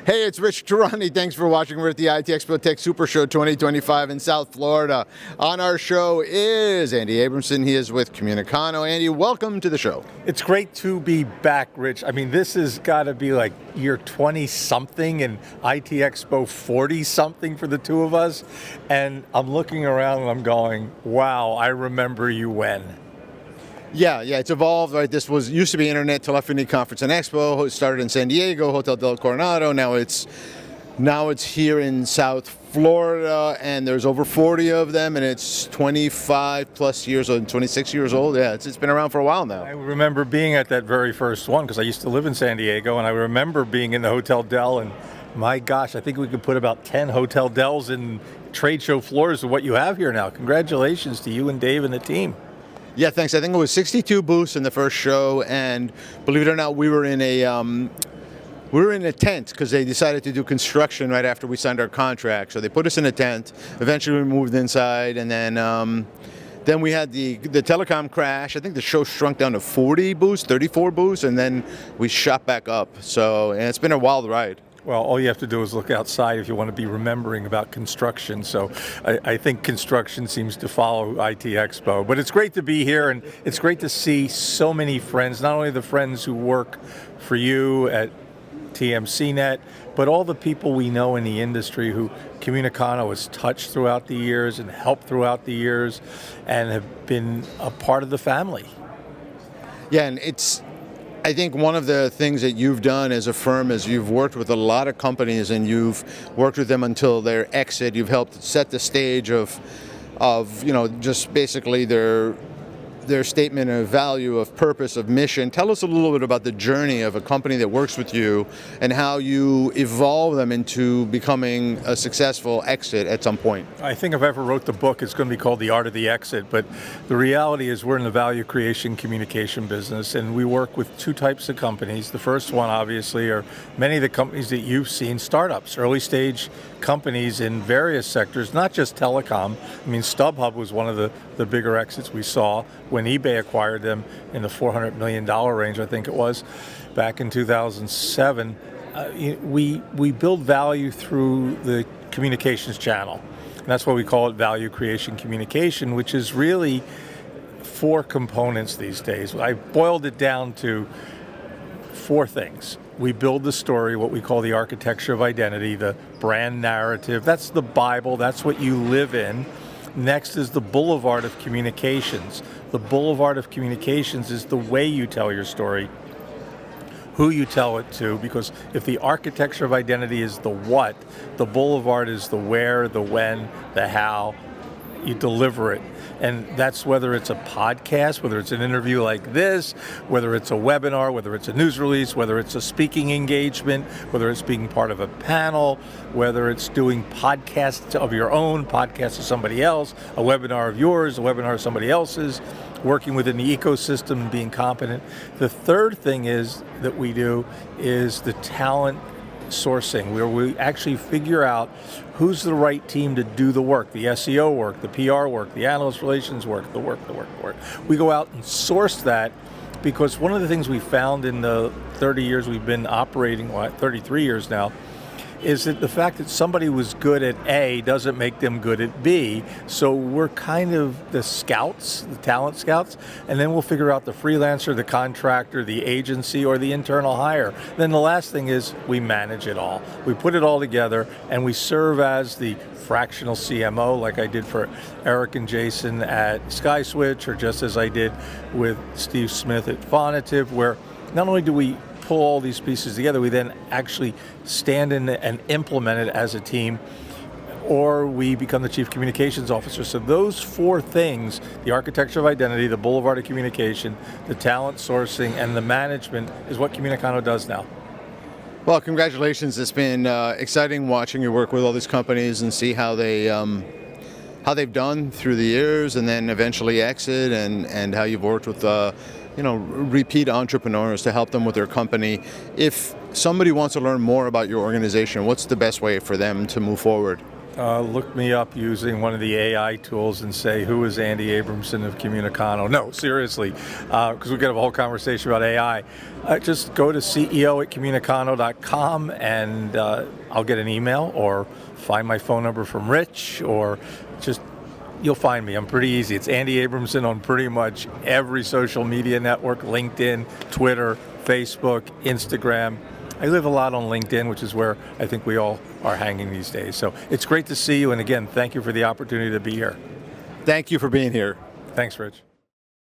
Hey, it's Rich Tehrani. Thanks for watching. We're at the ITEXPO Tech Super Show 2025 in South Florida. On our show is Andy Abramson. He is with Comunicano. Andy, welcome to the show. It's great to be back, Rich. I mean, this has got to be like year 20-something and ITEXPO 40-something for the two of us. And I'm looking around and I'm going, wow, I remember you when. Yeah, it's evolved, right? This used to be Internet Telephony Conference and Expo. It started in San Diego, Hotel del Coronado. Now it's here in South Florida, and there's over 40 of them, and it's 25 plus years old, 26 years old. Yeah, it's been around for a while now. I remember being at that very first one because I used to live in San Diego, and I remember being in the Hotel Del, and my gosh, I think we could put about 10 Hotel Dels in trade show floors of what you have here now. Congratulations to you and Dave and the team. Yeah, thanks. I think it was 62 booths in the first show, and believe it or not, we were in a tent because they decided to do construction right after we signed our contract. So they put us in a tent. Eventually, we moved inside, and then we had the telecom crash. I think the show shrunk down to 40 booths, 34 booths, and then we shot back up. So and it's been a wild ride. Well, all you have to do is look outside if you want to be remembering about construction. So I think construction seems to follow ITEXPO. But it's great to be here, and it's great to see so many friends, not only the friends who work for you at TMCnet, but all the people we know in the industry who Comunicano has touched throughout the years and helped throughout the years and have been a part of the family. Yeah, and I think one of the things that you've done as a firm is you've worked with a lot of companies and you've worked with them until their exit. You've helped set the stage of just basically their statement of value, of purpose, of mission. Tell us a little bit about the journey of a company that works with you and how you evolve them into becoming a successful exit at some point. I think if I ever wrote the book, it's going to be called The Art of the Exit. But the reality is we're in the value creation communication business, and we work with two types of companies. The first one, obviously, are many of the companies that you've seen, startups, early stage companies in various sectors, not just telecom. I mean, StubHub was one of the bigger exits we saw when eBay acquired them in the $400 million range, I think it was, back in 2007. We build value through the communications channel. And that's why we call it value creation communication, which is really 4 components these days. I boiled it down to 4 things. We build the story, what we call the architecture of identity, the brand narrative. That's the Bible. That's what you live in. Next is the boulevard of communications. The boulevard of communications is the way you tell your story, who you tell it to, because if the architecture of identity is the what, the boulevard is the where, the when, the how. You deliver it. And that's whether it's a podcast, whether it's an interview like this, whether it's a webinar, whether it's a news release, whether it's a speaking engagement, whether it's being part of a panel, whether it's doing podcasts of your own, podcasts of somebody else, a webinar of yours, a webinar of somebody else's, working within the ecosystem and being competent. The third thing is that we do is the talent sourcing, where we actually figure out who's the right team to do the work, the SEO work, the PR work, the analyst relations work, the work. We go out and source that, because one of the things we found in the 30 years we've been operating, 33 years now, is that the fact that somebody was good at A doesn't make them good at B. So we're kind of the scouts, the talent scouts, and then we'll figure out the freelancer, the contractor, the agency, or the internal hire. Then the last thing is we manage it all. We put it all together, and we serve as the fractional CMO, like I did for Eric and Jason at SkySwitch, or just as I did with Steve Smith at Phonitive, where not only do we pull all these pieces together, we then actually stand in and implement it as a team, or we become the chief communications officer. So those 4 things, the architecture of identity, the boulevard of communication, the talent sourcing, and the management, is what Comunicano does now. Well, congratulations. It's been exciting watching you work with all these companies and see how they've done through the years and then eventually exit, and how you've worked with repeat entrepreneurs to help them with their company. If somebody wants to learn more about your organization, what's the best way for them to move forward? Look me up using one of the AI tools and say, who is Andy Abramson of Comunicano? No, seriously, because we could have a whole conversation about AI. Just go to ceo@comunicano.com and I'll get an email, or find my phone number from Rich, or just, you'll find me. I'm pretty easy. It's Andy Abramson on pretty much every social media network: LinkedIn, Twitter, Facebook, Instagram. I live a lot on LinkedIn, which is where I think we all are hanging these days. So it's great to see you. And again, thank you for the opportunity to be here. Thank you for being here. Thanks, Rich.